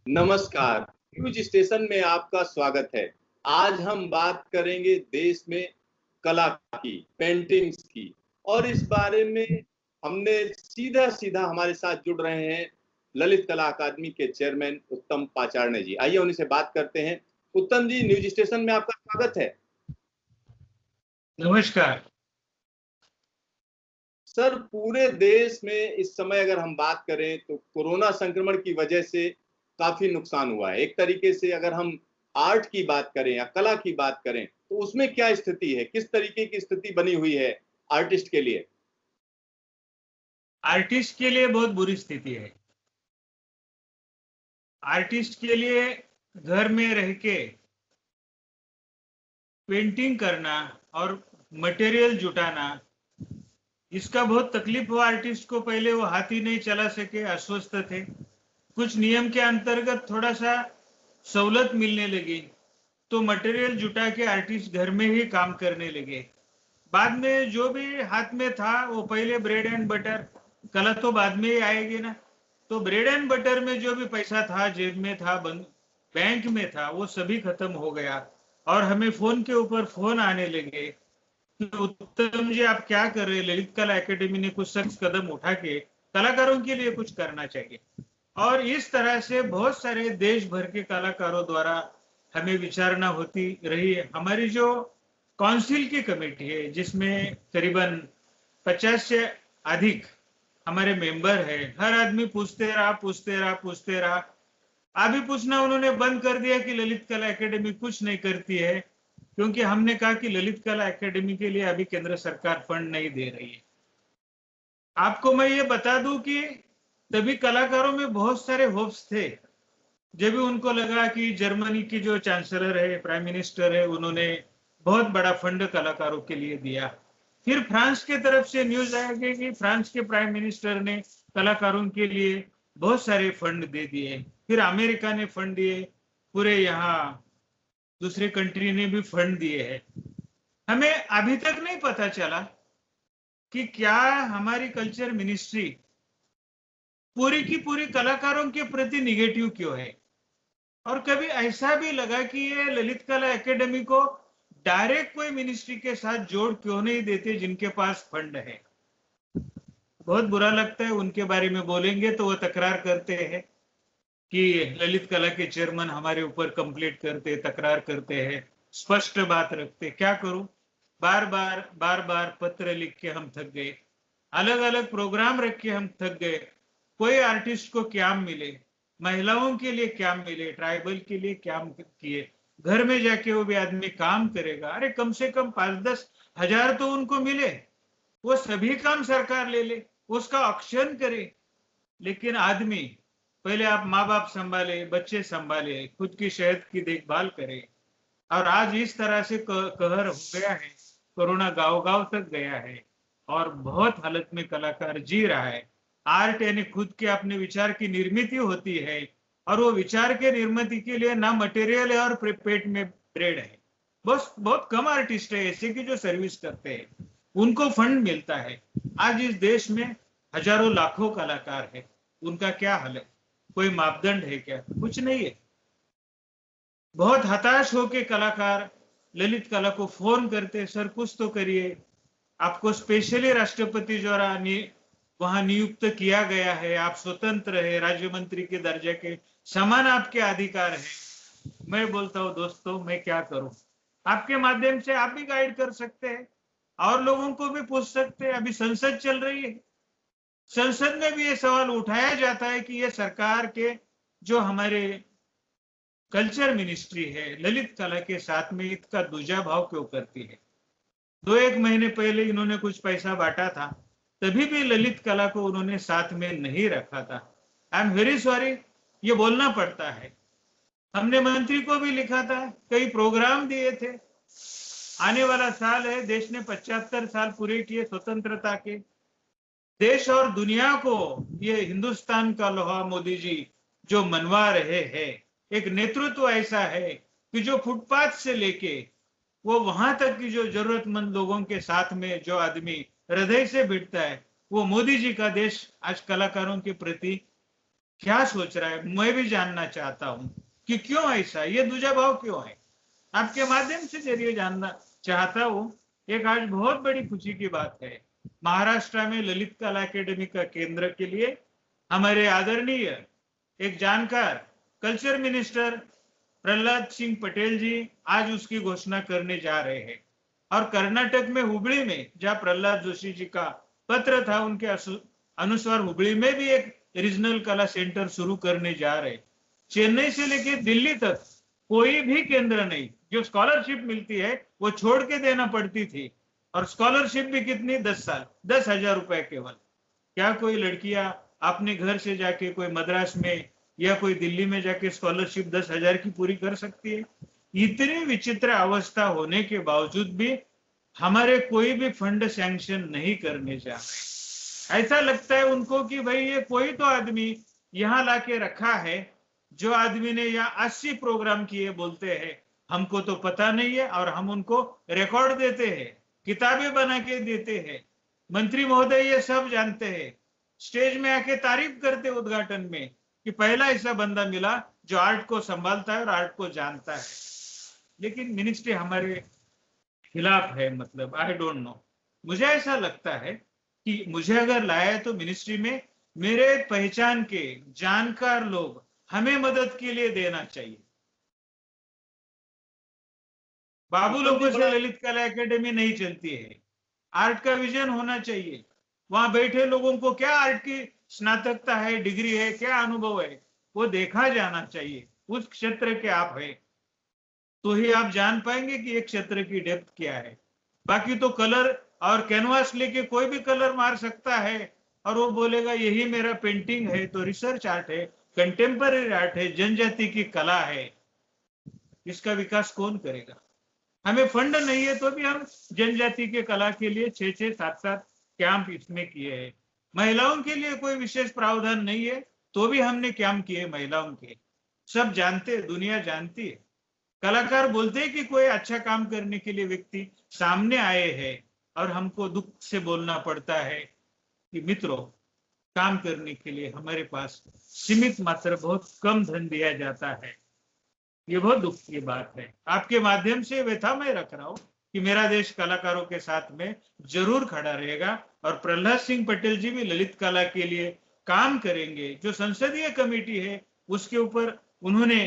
नमस्कार। News station में आपका स्वागत है। आज हम बात करेंगे देश में कला की, पेंटिंग्स की, और इस बारे में हमने सीधा सीधा हमारे साथ जुड़ रहे हैं ललित कला अकादमी के चेयरमैन उत्तम पाचारणे जी। आइए उन्हीं से बात करते हैं। उत्तम जी, न्यूज स्टेशन में आपका स्वागत है। नमस्कार सर, पूरे देश में इस समय अगर हम बात करें तो कोरोना संक्रमण की वजह से काफी नुकसान हुआ है। एक तरीके से अगर हम आर्ट की बात करें या कला की बात करें तो उसमें क्या स्थिति है, किस तरीके की स्थिति बनी हुई है आर्टिस्ट के लिए? आर्टिस्ट के लिए बहुत बुरी स्थिति है। आर्टिस्ट के लिए घर में रह के पेंटिंग करना और मटेरियल जुटाना, इसका बहुत तकलीफ हुआ आर्टिस्ट को। पहले वो हाथ ही नहीं चला सके, अस्वस्थ थे। कुछ नियम के अंतर्गत थोड़ा सा सहूलत मिलने लगी तो मटेरियल जुटा के आर्टिस्ट घर में ही काम करने लगे। बाद में जो भी हाथ में था वो पहले ब्रेड एंड बटर, कला तो बाद में ही आएगी ना। तो ब्रेड एंड बटर में जो भी पैसा था, जेब में था, बैंक में था, वो सभी खत्म हो गया। और हमें फोन के ऊपर फोन आने लगे कि उत्तम जी आप क्या कर रहे हैं। ललित कला एकेडमी ने कुछ सख्त कदम उठा के कलाकारों के लिए कुछ करना चाहिए। और इस तरह से बहुत सारे देश भर के कलाकारों द्वारा हमें विचारणा होती रही है। हमारी जो काउंसिल की कमेटी है, जिसमें करीबन 50 से अधिक हमारे मेंबर है, हर आदमी पूछते रहा। अभी पूछना उन्होंने बंद कर दिया कि ललित कला एकेडमी कुछ नहीं करती है, क्योंकि हमने कहा कि ललित कला एकेडमी के लिए अभी केंद्र सरकार फंड नहीं दे रही है। आपको मैं ये बता दूं कि तभी कलाकारों में बहुत सारे होप्स थे। जब भी उनको लगा कि जर्मनी की जो चांसलर है, प्राइम मिनिस्टर है, उन्होंने बहुत बड़ा फंड कलाकारों के लिए दिया। फिर फ्रांस के तरफ से न्यूज आया कि फ्रांस के प्राइम मिनिस्टर ने कलाकारों के लिए बहुत सारे फंड दे दिए। फिर अमेरिका ने फंड दिए, पूरे यहाँ दूसरे कंट्री ने भी फंड दिए हैं। हमें अभी तक नहीं पता चला कि क्या हमारी कल्चर मिनिस्ट्री पूरी की पूरी कलाकारों के प्रति निगेटिव क्यों है। और कभी ऐसा भी लगा कि ये ललित कला एकेडमी को डायरेक्ट कोई मिनिस्ट्री के साथ जोड़ क्यों नहीं देते जिनके पास फंड है। बहुत बुरा लगता है, उनके बारे में बोलेंगे तो वो तकरार करते हैं कि ललित कला के चेयरमैन हमारे ऊपर कंप्लेंट करते, तकरार करते हैं, स्पष्ट बात रखते। क्या करूं, बार बार पत्र लिख के हम थक गए, अलग अलग प्रोग्राम रख के हम थक गए। कोई आर्टिस्ट को क्या मिले, महिलाओं के लिए क्या मिले, ट्राइबल के लिए क्या किए, घर में जाके वो भी आदमी काम करेगा। अरे कम से कम 5-10 हजार तो उनको मिले, वो सभी काम सरकार ले ले, उसका ऑक्शन करे। लेकिन आदमी पहले आप माँ बाप संभाले, बच्चे संभाले, खुद की सेहत की देखभाल करे। और आज इस तरह से कहर हो गया है, कोरोना गांव गांव तक गया है और बहुत हालत में कलाकार जी रहा है। आर्ट यानी खुद के अपने विचार की निर्मित होती है, और वो विचार के निर्मित के लिए ना मटेरियल है और पेट में ब्रेड है। बस बहुत कम आर्टिस्ट है ऐसे कि जो सर्विस करते हैं, उनको फंड मिलता है। आज इस देश में हजारों लाखों कलाकार है, उनका क्या हाल है? कोई मापदंड है क्या? कुछ नहीं है। बहुत हताश होके कलाकार ललित कला को फोन करते, सर कुछ तो करिए, आपको स्पेशली राष्ट्रपति द्वारा वहां नियुक्त किया गया है, आप स्वतंत्र है, राज्य मंत्री के दर्जे के समान आपके अधिकार है। मैं बोलता हूं दोस्तों, मैं क्या करूं? आपके माध्यम से आप भी गाइड कर सकते हैं और लोगों को भी पूछ सकते हैं। अभी संसद चल रही है, संसद में भी ये सवाल उठाया जाता है कि ये सरकार के जो हमारे कल्चर मिनिस्ट्री है, ललित कला के साथ में इसका दूजा भाव क्यों करती है। 2-1 महीने पहले इन्होंने कुछ पैसा बांटा था, तभी भी ललित कला को उन्होंने साथ में नहीं रखा था। आई एम वेरी सॉरी, ये बोलना पड़ता है। हमने मंत्री को भी लिखा था, कई प्रोग्राम दिए थे। आने वाला साल है, देश ने 75 साल पूरे किए स्वतंत्रता के। देश और दुनिया को ये हिंदुस्तान का लोहा मोदी जी जो मनवा रहे हैं, एक नेतृत्व ऐसा है कि जो फुटपाथ से लेके वो वहां तक की जो जरूरतमंद लोगों के साथ में जो आदमी हृदय से भिड़ता है, वो मोदी जी का देश आज कलाकारों के प्रति क्या सोच रहा है, मैं भी जानना चाहता हूं कि क्यों ऐसा, ये दूजा भाव क्यों है। आपके माध्यम से जरिए जानना चाहता हूं। एक आज बहुत बड़ी खुशी की बात है, महाराष्ट्र में ललित कला अकेडमी का केंद्र के लिए हमारे आदरणीय एक जानकार कल्चर मिनिस्टर प्रहलाद सिंह पटेल जी आज उसकी घोषणा करने जा रहे हैं। और कर्नाटक में हुबली में जहां प्रहलाद जोशी जी का पत्र था, उनके अनुसार हुबली में भी एक रीजनल कला सेंटर शुरू करने जा रहे। चेन्नई से लेकर दिल्ली तक कोई भी केंद्र नहीं, जो स्कॉलरशिप मिलती है वो छोड़ के देना पड़ती थी। और स्कॉलरशिप भी कितनी, 10 साल, 10,000 रुपए केवल। क्या कोई लड़कियां अपने घर से जाके कोई मद्रास में या कोई दिल्ली में जाके स्कॉलरशिप 10,000 की पूरी कर सकती है? इतनी विचित्र अवस्था होने के बावजूद भी हमारे कोई भी फंड सैंक्शन नहीं करने जा रहे। ऐसा लगता है उनको कि भाई ये कोई तो आदमी यहां लाके रखा है, जो आदमी ने यहाँ 80 प्रोग्राम किए बोलते हैं हमको तो पता नहीं है, और हम उनको रिकॉर्ड देते हैं, किताबें बना के देते हैं, मंत्री महोदय ये सब जानते हैं, स्टेज में आके तारीफ करते उद्घाटन में कि पहला ऐसा बंदा मिला जो आर्ट को संभालता है और आर्ट को जानता है। लेकिन मिनिस्ट्री हमारे खिलाफ है, मतलब आई डोंट नो। मुझे ऐसा लगता है कि मुझे अगर लाया है तो मिनिस्ट्री में मेरे पहचान के जानकार लोग हमें मदद के लिए देना चाहिए। बाबू लोगों से ललित कला एकेडमी नहीं चलती है। आर्ट का विजन होना चाहिए। वहां बैठे लोगों को क्या आर्ट की स्नातकता है, डिग्री है, क्या अनुभव है, वो देखा जाना चाहिए। उस क्षेत्र के आप है तो ही आप जान पाएंगे कि एक क्षेत्र की डेप्थ क्या है। बाकी तो कलर और कैनवास लेके कोई भी कलर मार सकता है और वो बोलेगा यही मेरा पेंटिंग है। तो रिसर्च आर्ट है, कंटेम्पररी आर्ट है, जनजाति की कला है, इसका विकास कौन करेगा? हमें फंड नहीं है तो भी हम जनजाति के कला के लिए 6-6, 7-7 कैंप इसमें किए हैं। महिलाओं के लिए कोई विशेष प्रावधान नहीं है तो भी हमने कैंप किए महिलाओं के। सब जानते, दुनिया जानती है। कलाकार बोलते हैं कि कोई अच्छा काम करने के लिए व्यक्ति सामने आए हैं, और हमको दुख से बोलना पड़ता है कि मित्रों, काम करने के लिए हमारे पास सीमित मात्रा बहुत कम धन दिया जाता है। ये बहुत दुख की बात है। आपके माध्यम से व्यथा मैं रख रहा हूं कि मेरा देश कलाकारों के साथ में जरूर खड़ा रहेगा, और प्रहलाद सिंह पटेल जी भी ललित कला के लिए काम करेंगे। जो संसदीय कमेटी है उसके ऊपर उन्होंने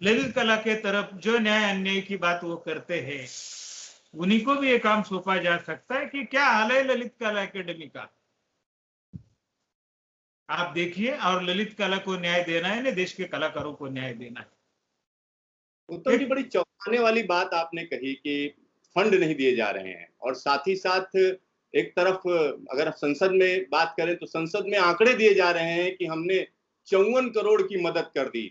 ललित कला के तरफ जो न्याय अन्याय की बात वो करते हैं, उन्हीं को भी ये काम सौंपा जा सकता है कि क्या हाल है ललित कला एकेडमी का, आप देखिए। और ललित कला को न्याय देना है ना, देश के कलाकारों को न्याय देना है। उत्तम जी, बड़ी चौंकाने वाली बात आपने कही कि फंड नहीं दिए जा रहे हैं, और साथ ही साथ एक तरफ अगर संसद में बात करें तो संसद में आंकड़े दिए जा रहे हैं कि हमने 54 करोड़ की मदद कर दी।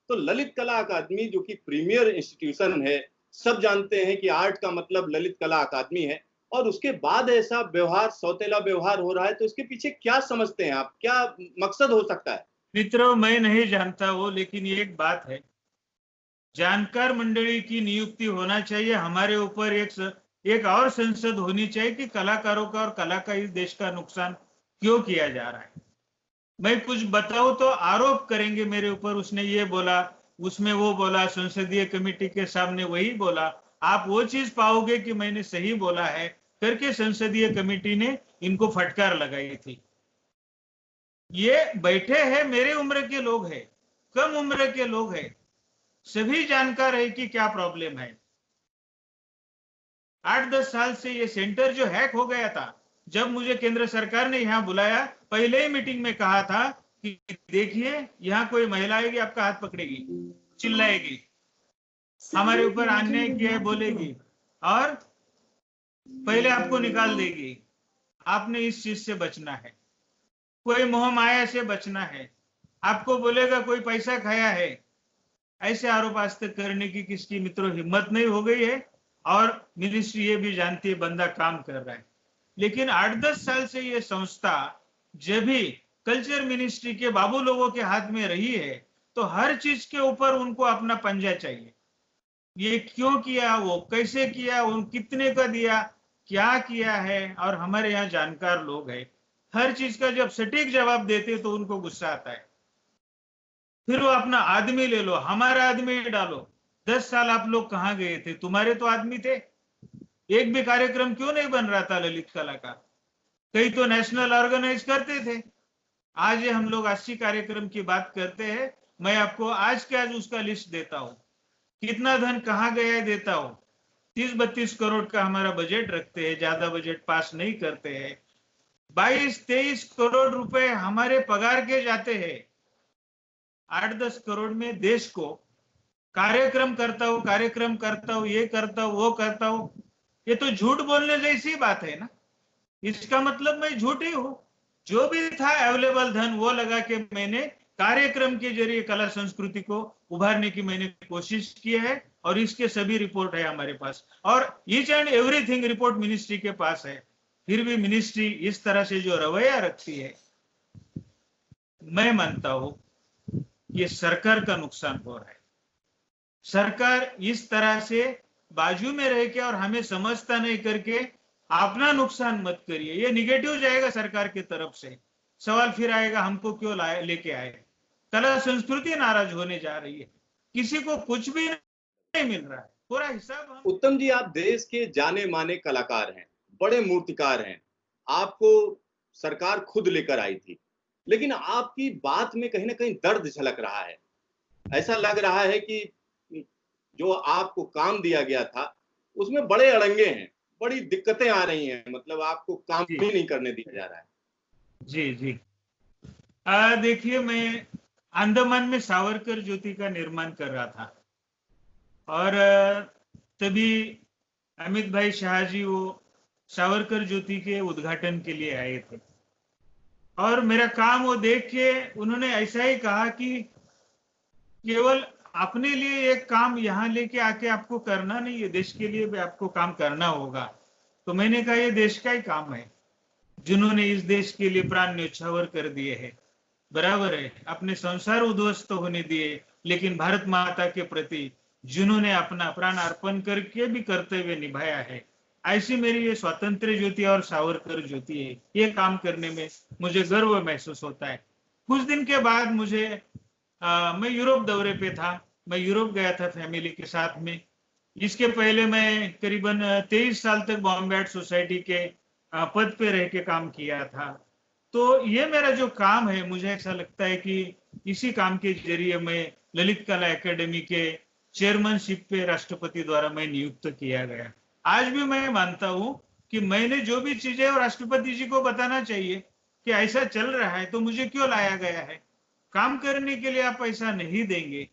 तो ललित कला अकादमी जो कि प्रीमियर इंस्टीट्यूशन है, सब जानते हैं कि आर्ट का मतलब ललित कला अकादमी है, और उसके बाद ऐसा व्यवहार, सौतेला व्यवहार हो रहा है, तो इसके पीछे क्या समझते हैं आप, क्या मकसद हो सकता है? मित्रों, मैं नहीं जानता वो, लेकिन ये एक बात है, जानकार मंडली की नियुक्ति होना चाहिए। हमारे ऊपर एक और संसद होनी चाहिए कि कलाकारों का और कला का इस देश का नुकसान क्यों किया जा रहा है। मैं कुछ बताऊं तो आरोप करेंगे मेरे ऊपर, उसने ये बोला, उसमें वो बोला, संसदीय कमेटी के सामने वही बोला। आप वो चीज पाओगे कि मैंने सही बोला है करके संसदीय कमेटी ने इनको फटकार लगाई थी। ये बैठे हैं, मेरे उम्र के लोग हैं, कम उम्र के लोग हैं, सभी जानकार है कि क्या प्रॉब्लम है। 8-10 साल से ये सेंटर जो हैक हो गया था, जब मुझे केंद्र सरकार ने यहां बुलाया, पहले ही मीटिंग में कहा था कि देखिए यहां कोई महिला आएगी आपका हाथ पकड़ेगी, चिल्लाएगी, हमारे ऊपर अन्याय किया है बोलेगी, और पहले आपको निकाल देगी। आपने इस चीज से बचना है, कोई मोह माया से बचना है। आपको बोलेगा कोई पैसा खाया है, ऐसे आरोप आज तक करने की किसकी मित्रों हिम्मत नहीं हो गई है। और मिनिस्ट्री ये भी जानती है बंदा काम कर रहा है। लेकिन 8-10 साल से ये संस्था जब भी कल्चर मिनिस्ट्री के बाबू लोगों के हाथ में रही है, तो हर चीज के ऊपर उनको अपना पंजा चाहिए। ये क्यों किया, वो कैसे किया, उन कितने का दिया, क्या किया है। और हमारे यहाँ जानकार लोग हैं, हर चीज का जब सटीक जवाब देते तो उनको गुस्सा आता है। फिर वो अपना आदमी ले लो, हमारा आदमी डालो। 10 साल आप लोग कहाँ गए थे? तुम्हारे तो आदमी थे। एक भी कार्यक्रम क्यों नहीं बन रहा था ललित कला का? कई तो नेशनल ऑर्गेनाइज करते थे। आज ये हम लोग 80 कार्यक्रम की बात करते हैं। मैं आपको आज के आज उसका लिस्ट देता हूं, कितना धन कहाँ गया है देता हूं। 30-32 करोड़ का हमारा बजट रखते हैं, ज्यादा बजट पास नहीं करते हैं। 22-23 करोड़ रुपए हमारे पगार के जाते हैं। 8-10 करोड़ में देश को कार्यक्रम करता हूं, ये करता हूं, वो करता हूं। ये तो झूठ बोलने जैसी बात है ना। इसका मतलब मैं झूठी हूं। जो भी था अवेलेबल धन वो लगा के मैंने कार्यक्रम के जरिए कला संस्कृति को उभारने की मैंने कोशिश की है, और इसके सभी रिपोर्ट है हमारे पास, और each and everything report ministry के पास है। फिर भी मिनिस्ट्री इस तरह से जो रवैया रखती है, मैं मानता हूं ये सरकार का नुकसान हो रहा है। सरकार इस तरह से बाजू में रह के और हमें समझता नहीं करके अपना नुकसान मत करिए। ये निगेटिव जाएगा सरकार की तरफ से। सवाल फिर आएगा हमको क्यों लेके आए। कला संस्कृति नाराज होने जा रही है, किसी को कुछ भी नहीं मिल रहा है। पूरा हिसाब हम। उत्तम जी, आप देश के जाने माने कलाकार हैं, बड़े मूर्तिकार हैं। आपको सरकार खुद लेकर आई थी, लेकिन आपकी बात में कहीं ना कहीं दर्द झलक रहा है। ऐसा लग रहा है कि जो आपको काम दिया गया था उसमें बड़े अड़ंगे हैं, बड़ी दिक्कतें आ रही हैं, मतलब आपको काम भी नहीं करने दिया जा रहा है। जी जी। देखिए, मैं अंडमान में सावरकर ज्योति का निर्माण कर रहा था, और तभी अमित भाई शाह जी वो सावरकर ज्योति के उद्घाटन के लिए आए थे, और मेरा काम वो देख के उन्होंने ऐसा ही कहा कि केवल अपने लिए एक काम यहाँ लेके आके आपको करना नहीं है, देश के लिए भी आपको काम करना होगा। तो मैंने कहा ये देश का ही काम है, जिन्होंने इस देश के लिए प्राण न्यौछावर कर दिए हैं। बराबर है, अपने संसार उद्ध्वस्त होने दिए, लेकिन भारत माता के प्रति जिन्होंने अपना प्राण अर्पण करके भी कर्तव्य निभाया है, ऐसी मेरी ये स्वतंत्र ज्योति और सावरकर ज्योति है। ये काम करने में मुझे गर्व महसूस होता है। कुछ दिन के बाद मैं यूरोप दौरे पे था। मैं यूरोप गया था फैमिली के साथ में। इसके पहले मैं करीबन 23 साल तक बॉम्बे आर्ट सोसाइटी के पद पे रह के काम किया था। तो ये मेरा जो काम है, मुझे ऐसा लगता है कि इसी काम के जरिए मैं ललित कला एकेडमी के चेयरमैनशिप पे राष्ट्रपति द्वारा मैं नियुक्त किया गया। आज भी मैं मानता हूं कि मैंने जो भी चीजें राष्ट्रपति जी को बताना चाहिए कि ऐसा चल रहा है, तो मुझे क्यों लाया गया है। काम करने के लिए आप पैसा नहीं देंगे।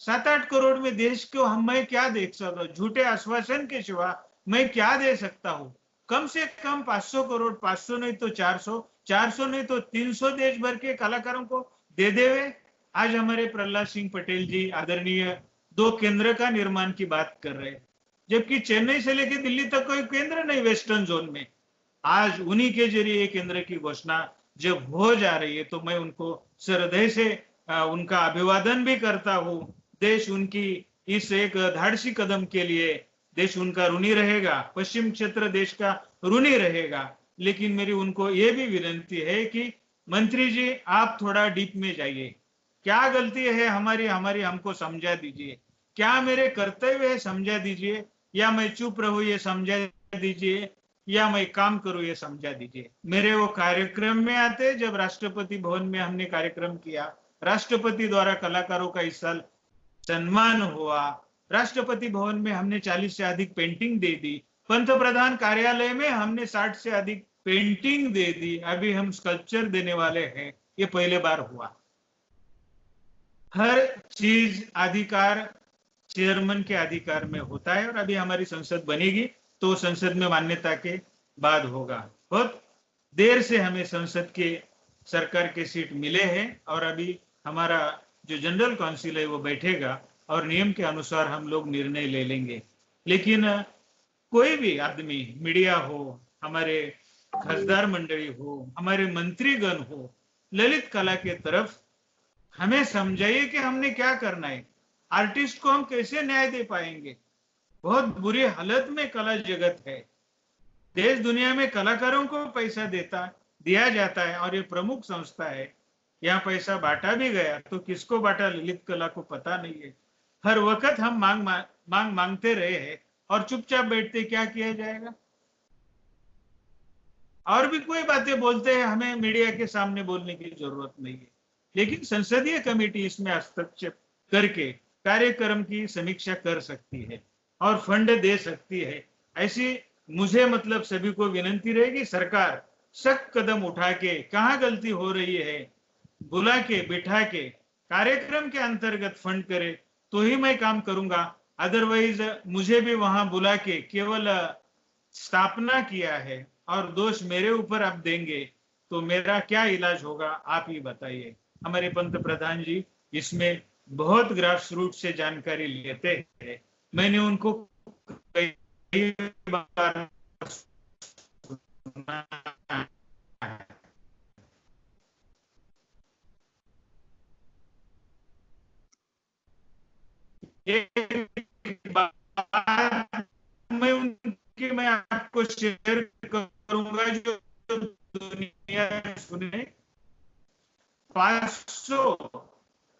7-8 करोड़ में देश को मैं क्या देख सकता हूँ? झूठे आश्वासन के सिवा मैं क्या दे सकता हूँ? कम से कम 500 करोड़, 500 नहीं तो 400, 400 नहीं तो 300 देश भर के कलाकारों को दे देवे। आज हमारे प्रहलाद सिंह पटेल जी आदरणीय 2 केंद्र का निर्माण की बात कर रहे हैं, जबकि चेन्नई से लेकर दिल्ली तक कोई केंद्र नहीं वेस्टर्न जोन में। आज उन्हीं के जरिए केंद्र की घोषणा जब हो जा रही है, तो मैं उनको हृदय से उनका अभिवादन भी करता हूं। देश उनकी इस एक धाड़सी कदम के लिए देश उनका ऋणी रहेगा, पश्चिम क्षेत्र देश का ऋणी रहेगा। लेकिन मेरी उनको ये भी विनंती है कि मंत्री जी आप थोड़ा डीप में जाइए। क्या गलती है हमारी हमको समझा दीजिए। क्या मेरे कर्तव्य है समझा दीजिए, या मैं चुप रहूं ये समझा दीजिए, या मैं काम करूं ये समझा दीजिए। मेरे वो कार्यक्रम में आते, जब राष्ट्रपति भवन में हमने कार्यक्रम किया, राष्ट्रपति द्वारा कलाकारों का इस साल सम्मान हुआ। राष्ट्रपति भवन में हमने 40 से अधिक पेंटिंग दे दी। पंतप्रधान कार्यालय में हमने 60 से अधिक पेंटिंग दे दी। अभी हम स्कल्पचर देने वाले हैं, ये पहले बार हुआ। हर चीज अधिकार चेयरमैन के अधिकार में होता है, और अभी हमारी संसद बनेगी तो संसद में मान्यता के बाद होगा। बहुत देर से हमें संसद के सरकार के सीट मिले हैं, और अभी हमारा जो जनरल काउंसिल है वो बैठेगा, और नियम के अनुसार हम लोग निर्णय ले लेंगे। लेकिन कोई भी आदमी, मीडिया हो, हमारे खासदार मंडली हो, हमारे मंत्रीगण हो, ललित कला के तरफ हमें समझाइए कि हमने क्या करना है। आर्टिस्ट को हम कैसे न्याय दे पाएंगे? बहुत बुरी हालत में कला जगत है। देश दुनिया में कलाकारों को पैसा दिया जाता है, और ये प्रमुख संस्था है। यहाँ पैसा बांटा भी गया तो किसको बांटा ललित कला को पता नहीं है। हर वक्त हम मांगते रहे हैं और चुपचाप बैठते, क्या किया जाएगा। और भी कोई बातें बोलते हैं, हमें मीडिया के सामने बोलने की जरूरत नहीं है, लेकिन संसदीय कमेटी इसमें हस्तक्षेप करके कार्यक्रम की समीक्षा कर सकती है और फंड दे सकती है। ऐसी मुझे मतलब सभी को विनंती रहेगी, सरकार सख्त कदम उठा के कहाँ गलती हो रही है बुला के बिठा के कार्यक्रम के अंतर्गत फंड करे तो ही मैं काम करूंगा। अदरवाइज मुझे भी वहां बुला के केवल स्थापना किया है और दोष मेरे ऊपर आप देंगे तो मेरा क्या इलाज होगा, आप ही बताइए। हमारे पंत प्रधान जी इसमें बहुत ग्रास रूट से जानकारी लेते हैं। मैंने उनको कई बार सुना है। एक बात मैं आपको शेयर करूंगा जो दुनिया सुने। 500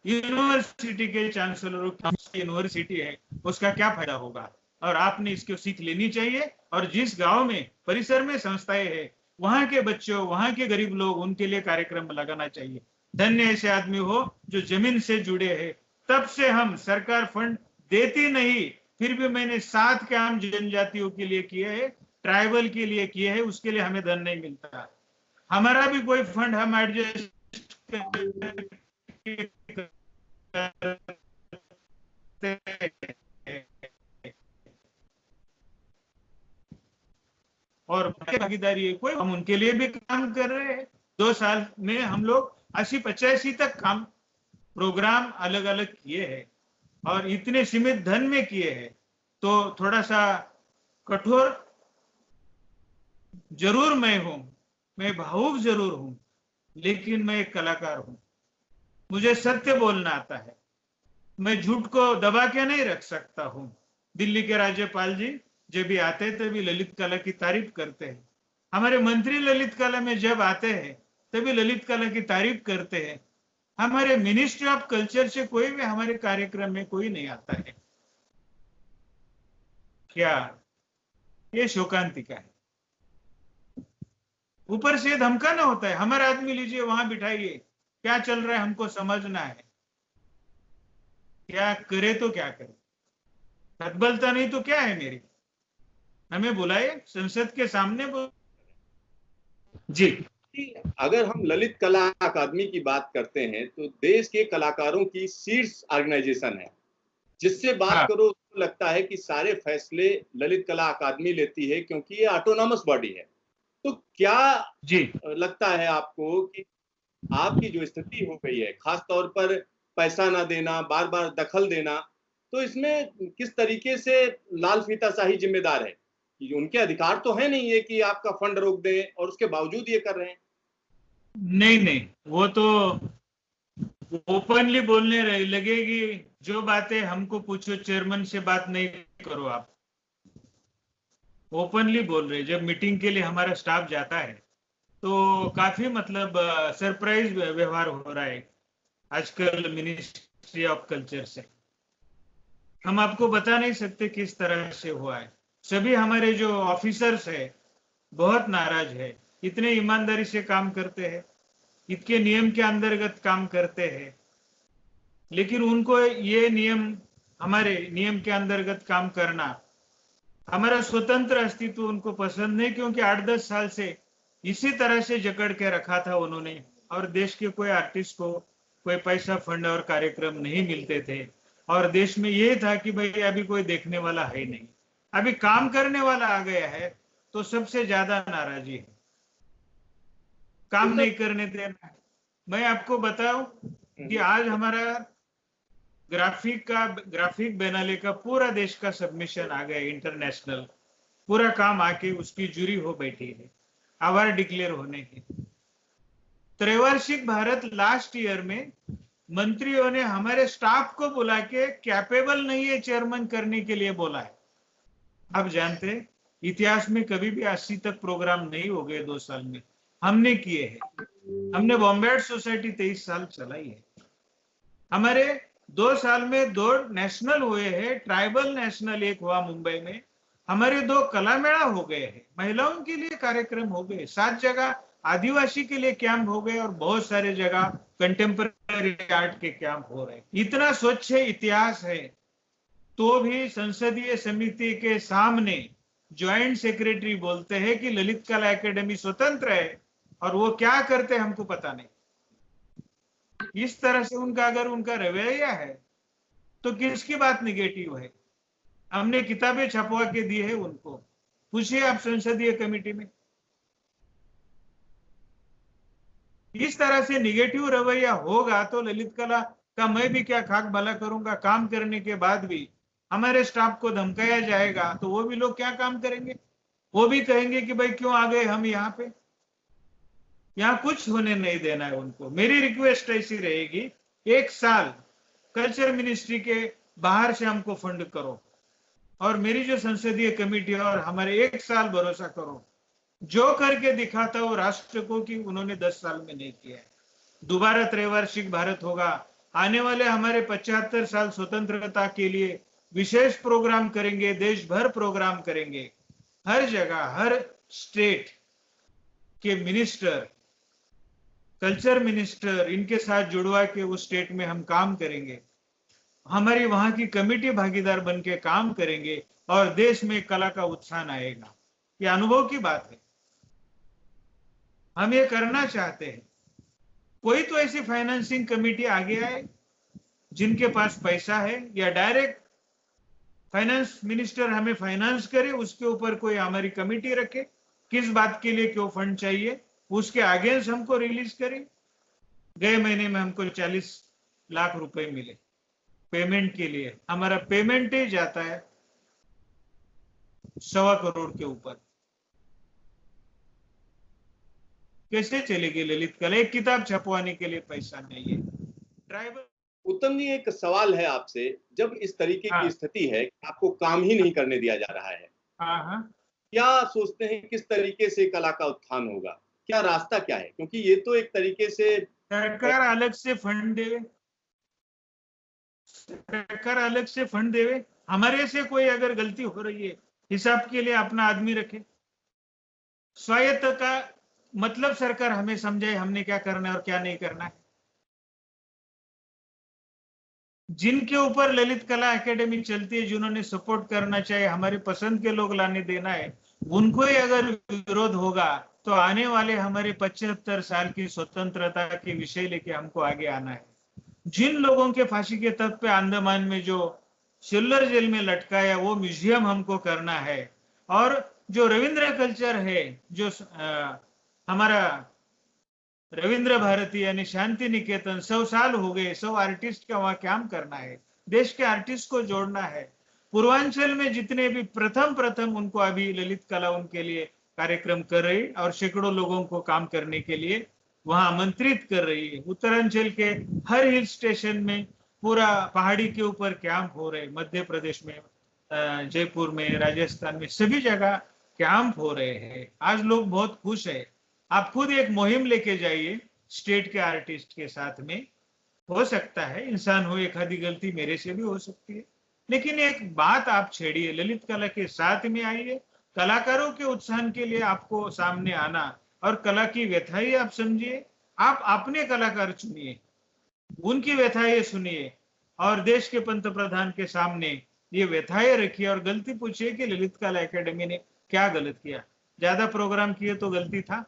यूनिवर्सिटी के चांसलरों की यूनिवर्सिटी है, उसका क्या फायदा होगा, और आपने इसको सीख लेनी चाहिए। और जिस गांव में परिसर में संस्थाएं हैं वहां के बच्चों, वहां के गरीब लोग, उनके लिए कार्यक्रम लगाना चाहिए। धन्य ऐसे आदमी हो जो जमीन से जुड़े हैं। तब से हम सरकार फंड देती नहीं, फिर भी मैंने 7 काम जनजातियों के लिए किए हैं, ट्राइबल के लिए किए हैं, उसके लिए हमें धन नहीं मिलता। हमारा भी कोई फंड हम एडजस्ट और भागीदारी है कोई, हम उनके लिए भी काम कर रहे हैं। 2 साल में हम लोग 80-85 तक काम प्रोग्राम अलग अलग किए हैं और इतने सीमित धन में किए हैं। तो थोड़ा सा कठोर जरूर मैं हूं, मैं भावुक जरूर हूं, लेकिन मैं एक कलाकार हूं। मुझे सत्य बोलना आता है, मैं झूठ को दबा के नहीं रख सकता हूं। दिल्ली के राज्यपाल जी जब भी आते हैं तभी ललित कला की तारीफ करते हैं। हमारे मंत्री ललित कला में जब आते हैं तभी ललित कला की तारीफ करते हैं। हमारे मिनिस्ट्री ऑफ कल्चर से कोई भी हमारे कार्यक्रम में कोई नहीं आता है। क्या ये शोकांतिका है? ऊपर से धमकाना होता है, हमारा आदमी लीजिए वहां बिठाइए, क्या चल रहा है हमको समझना है, क्या करे तो क्या करे, हदबलता नहीं तो क्या है मेरी, हमें बुलाए संसद के सामने जी। अगर हम ललित कला अकादमी की बात करते हैं तो देश के कलाकारों की शीर्ष ऑर्गेनाइजेशन है। जिससे बात हाँ। करो तो लगता है कि सारे फैसले ललित कला अकादमी लेती है क्योंकि ये ऑटोनॉमस बॉडी है। तो क्या जी लगता है आपको कि आपकी जो स्थिति हो गई है, खास तौर पर पैसा ना देना, बार बार दखल देना, तो इसमें किस तरीके से लाल फीताशाही जिम्मेदार है? उनके अधिकार तो है नहीं है कि आपका फंड रोक दें और उसके बावजूद ये कर रहे हैं। नहीं नहीं, वो तो ओपनली बोलने लगेगी। जो बातें हमको पूछो, चेयरमैन से बात नहीं करो, आप ओपनली बोल रहे। जब मीटिंग के लिए हमारा स्टाफ जाता है तो काफी मतलब सरप्राइज व्यवहार हो रहा है आजकल मिनिस्ट्री ऑफ कल्चर से। हम आपको बता नहीं सकते किस तरह से हुआ है। सभी हमारे जो ऑफिसर्स है बहुत नाराज है, इतने ईमानदारी से काम करते हैं, इतने नियम के अंतर्गत काम करते हैं, लेकिन उनको ये नियम, हमारे नियम के अंतर्गत काम करना, हमारा स्वतंत्र अस्तित्व उनको पसंद नहीं, क्योंकि 8-10 साल से इसी तरह से जकड़ के रखा था उन्होंने। और देश के कोई आर्टिस्ट को कोई पैसा, फंड और कार्यक्रम नहीं मिलते थे और देश में ये था कि भाई अभी कोई देखने वाला है नहीं, अभी काम करने वाला आ गया है तो सबसे ज्यादा नाराजी है, काम नहीं करने देना। मैं आपको बताऊं कि आज हमारा ग्राफिक बैनाले का पूरा देश का सबमिशन आ गया इंटरनेशनल, पूरा काम आके उसकी जूरी हो बैठी है अवार्ड डिक्लेयर होने की। त्रैवार्षिक भारत लास्ट ईयर में मंत्रियों ने हमारे स्टाफ को बुला के कैपेबल नहीं है चेयरमैन करने के लिए बोला है। अब जानते, इतिहास में कभी भी 80 तक प्रोग्राम नहीं हो गए 2 साल में। हमने किए हैं। हमने बॉम्बे आर्ट सोसाइटी 23 साल चलाई है। हमारे 2 साल में 2 नेशनल हुए हैं, ट्राइबल नेशनल एक हुआ मुंबई में। हमारे 2 कला मेला हो गए हैं, महिलाओं के लिए कार्यक्रम हो गए, 7 जगह आदिवासी के लिए कैंप हो गए और बहुत सारे जगह कंटेम्पररी आर्ट के कैंप हो रहे हैं। इतना स्वच्छ इतिहास है, तो भी संसदीय समिति के सामने ज्वाइंट सेक्रेटरी बोलते हैं कि ललित कला एकेडमी स्वतंत्र है और वो क्या करते हैं हमको पता नहीं। इस तरह से उनका अगर उनका रवैया है तो किसकी बात निगेटिव है? हमने किताबें छपवा के दी है उनको, पूछिए आप संसदीय कमेटी में। इस तरह से निगेटिव रवैया होगा तो ललित कला का मैं भी क्या खाक भला करूंगा। काम करने के बाद भी हमारे स्टाफ को धमकाया जाएगा तो वो भी लोग क्या काम करेंगे? वो भी कहेंगे कि भाई क्यों आ गए हम यहाँ पे। यहाँ कुछ होने नहीं देना है उनको। मेरी रिक्वेस्ट ऐसी रहेगी, 1 साल कल्चर मिनिस्ट्री के बाहर से हमको फंड करो और मेरी जो संसदीय कमेटी है और हमारे 1 साल भरोसा करो, जो करके दिखाता हो राष्ट्र को कि उन्होंने 10 साल में नहीं किया है। दोबारा त्रैवार्षिक भारत होगा, आने वाले हमारे 75 साल स्वतंत्रता के लिए विशेष प्रोग्राम करेंगे, देश भर प्रोग्राम करेंगे। हर जगह हर स्टेट के मिनिस्टर, कल्चर मिनिस्टर, इनके साथ जुड़वा के उस स्टेट में हम काम करेंगे। हमारी वहां की कमेटी भागीदार बन के काम करेंगे और देश में कला का उत्थान आएगा। ये अनुभव की बात है, हम ये करना चाहते हैं। कोई तो ऐसी फाइनेंसिंग कमेटी आगे आए जिनके पास पैसा है, या डायरेक्ट फाइनेंस मिनिस्टर हमें फाइनेंस करे, उसके ऊपर कोई हमारी कमेटी रखे, किस बात के लिए क्यों फंड चाहिए, उसके अगेंस्ट हमको रिलीज करें। गए महीने में हमको 40 लाख रुपए मिले पेमेंट के लिए। हमारा पेमेंट ही जाता है 1.25 करोड़ के ऊपर। कैसे चलेगी ललित कला? एक किताब छपवाने के लिए पैसा नहीं है। ट्राइबल उत्तम जी, एक सवाल है आपसे, जब इस तरीके हाँ की स्थिति है कि आपको काम ही नहीं करने दिया जा रहा है, हाँ, क्या सोचते हैं किस तरीके से कला का उत्थान होगा? क्या रास्ता क्या है? क्योंकि ये तो एक तरीके से सरकार अलग से फंड देवे, सरकार अलग से फंड देवे। हमारे से कोई अगर गलती हो रही है, हिसाब के लिए अपना आदमी रखे। स्वायत्त का मतलब सरकार हमें समझाए हमने क्या करना है और क्या नहीं करना है। जिनके ऊपर ललित कला एकेडमी चलती है, जिन्होंने सपोर्ट करना चाहिए, हमारे पसंद के लोग लाने देना है, उनको ही अगर विरोध होगा तो आने वाले हमारे 75 साल की स्वतंत्रता के विषय लेके हमको आगे आना है। जिन लोगों के फांसी के तख्त पे अंडमान में जो सिल्वर जेल में लटकाया, वो म्यूजियम हमको करना है। और जो रविंद्र कल्चर है, जो हमारा रविंद्र भारती यानी शांति निकेतन, 100 साल हो गए, 100 आर्टिस्ट का वहां काम करना है, देश के आर्टिस्ट को जोड़ना है। पूर्वांचल में जितने भी प्रथम उनको अभी ललित कला उनके लिए कार्यक्रम कर रही और सैकड़ों लोगों को काम करने के लिए वहां आमंत्रित कर रही है। उत्तरांचल के हर हिल स्टेशन में, पूरा पहाड़ी के ऊपर कैंप हो रहे, मध्य प्रदेश में, जयपुर में, राजस्थान में, सभी जगह कैंप हो रहे हैं। आज लोग बहुत खुश है। आप खुद एक मुहिम लेके जाइए स्टेट के आर्टिस्ट के साथ में। हो सकता है इंसान हो, एक आधी गलती मेरे से भी हो सकती है, लेकिन एक बात आप छेड़िए, ललित कला के साथ में आइए। कलाकारों के उत्थान के लिए आपको सामने आना और कला की व्यथाएं आप समझिए। आप अपने कलाकार चुनिए, उनकी व्यथाएं सुनिए और देश के पंत प्रधान के सामने ये व्यथाएं रखिए और गलती पूछिए कि ललित कला एकेडमी ने क्या गलत किया। ज्यादा प्रोग्राम किए तो गलती था,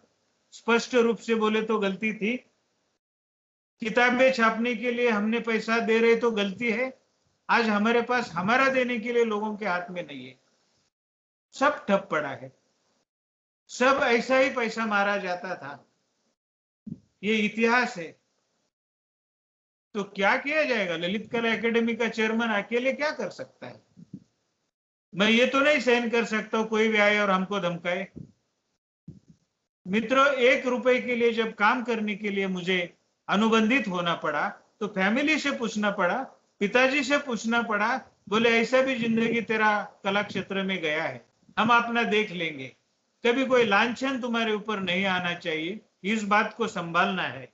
स्पष्ट रूप से बोले तो गलती थी, किताबें छापने के लिए हमने पैसा दे रहे तो गलती है। आज हमारे पास हमारा देने के लिए लोगों के हाथ में नहीं है, सब ठप पड़ा है, सब ऐसा ही पैसा मारा जाता था, ये इतिहास है। तो क्या किया जाएगा? ललित कला एकेडमी का चेयरमैन अकेले क्या कर सकता है? मैं ये तो नहीं सहन कर सकता कोई भी आए और हमको धमकाए। मित्रों, 1 रुपए के लिए जब काम करने के लिए मुझे अनुबंधित होना पड़ा तो फैमिली से पूछना पड़ा, पिताजी से पूछना पड़ा, बोले ऐसा भी जिंदगी तेरा कला क्षेत्र में गया है, हम अपना देख लेंगे। कभी कोई लांछन तुम्हारे ऊपर नहीं आना चाहिए, इस बात को संभालना है।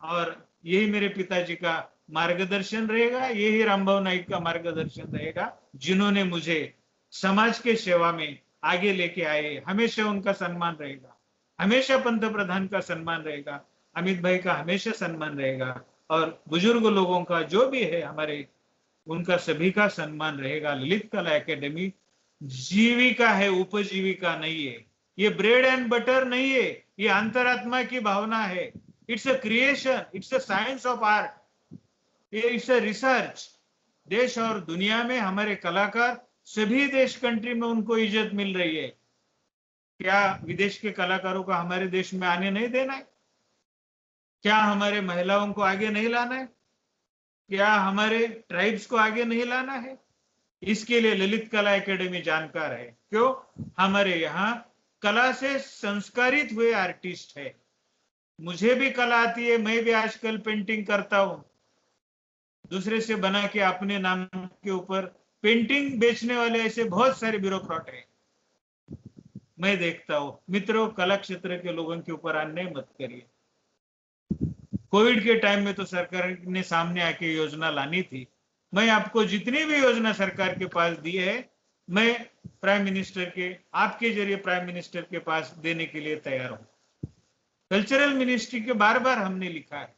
और यही मेरे पिताजी का मार्गदर्शन रहेगा, यही रामभाऊ नाईक का मार्गदर्शन रहेगा, जिन्होंने मुझे समाज के सेवा में आगे लेके आए। हमेशा उनका सम्मान रहेगा, हमेशा पंतप्रधान का सम्मान रहेगा, अमित भाई का हमेशा सम्मान रहेगा, और बुजुर्ग लोगों का जो भी है हमारे, उनका सभी का सम्मान रहेगा। ललित कला एकेडमी जीविका है, उपजीविका नहीं है। ये ब्रेड एंड बटर नहीं है, ये अंतरात्मा की भावना है। It's a creation, it's a science of art, it's a research. देश और दुनिया में हमारे कलाकार, सभी देश कंट्री में उनको इज्जत मिल रही है। क्या विदेश के कलाकारों को हमारे देश में आने नहीं देना है? क्या हमारे महिलाओं को आगे नहीं लाना है? क्या हमारे ट्राइब्स को आगे नहीं लाना है? इसके लिए ललित कला एकेडमी जानकार है। क्यों? हमारे यहाँ कला से संस्कारित हुए आर्टिस्ट है। मुझे भी कला आती है, मैं भी आजकल पेंटिंग करता हूं, दूसरे से बना के अपने नाम के ऊपर पेंटिंग बेचने वाले ऐसे बहुत सारे ब्यूरोक्रेट हैं, मैं देखता हूं। मित्रों, कला क्षेत्र के लोगों के ऊपर अन्याय मत करिए। कोविड के टाइम में तो सरकार ने सामने आके योजना लानी थी। मैं आपको जितनी भी योजना सरकार के पास दी है, मैं प्राइम मिनिस्टर के, आपके जरिए प्राइम मिनिस्टर के पास देने के लिए तैयार हूं। कल्चरल मिनिस्ट्री के बार बार हमने लिखा है,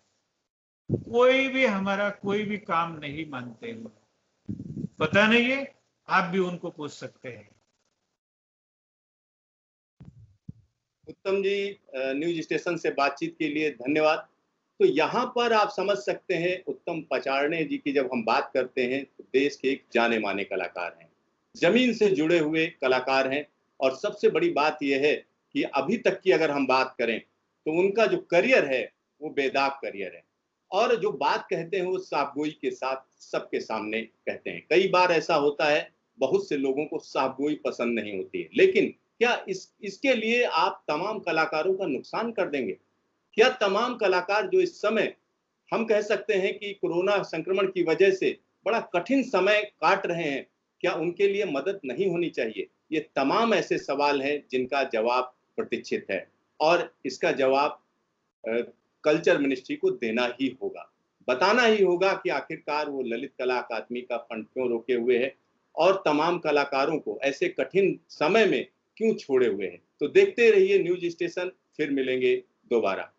कोई भी हमारा कोई भी काम नहीं मानते हैं। पता नहीं है, आप भी उनको पूछ सकते हैं। उत्तम जी, न्यूज स्टेशन से बातचीत के लिए धन्यवाद। तो यहाँ पर आप समझ सकते हैं, उत्तम पचारणे जी की जब हम बात करते हैं तो देश के एक जाने माने कलाकार हैं, जमीन से जुड़े हुए कलाकार हैं। और सबसे बड़ी बात यह है कि अभी तक की अगर हम बात करें तो उनका जो करियर है वो बेदाग करियर है। और जो बात कहते हैं वो साफगोई के साथ सबके सामने कहते हैं। कई बार ऐसा होता है, बहुत से लोगों को साफगोई पसंद नहीं होती है, लेकिन क्या इसके लिए आप तमाम कलाकारों का नुकसान कर देंगे? क्या तमाम कलाकार जो इस समय, हम कह सकते हैं कि कोरोना संक्रमण की वजह से बड़ा कठिन समय काट रहे हैं, क्या उनके लिए मदद नहीं होनी चाहिए? ये तमाम ऐसे सवाल हैं जिनका जवाब प्रतीक्षित है, और इसका जवाब कल्चर मिनिस्ट्री को देना ही होगा, बताना ही होगा कि आखिरकार वो ललित कला अकादमी का फंड क्यों रोके हुए है और तमाम कलाकारों को ऐसे कठिन समय में क्यों छोड़े हुए हैं। तो देखते रहिए न्यूज स्टेशन, फिर मिलेंगे दोबारा।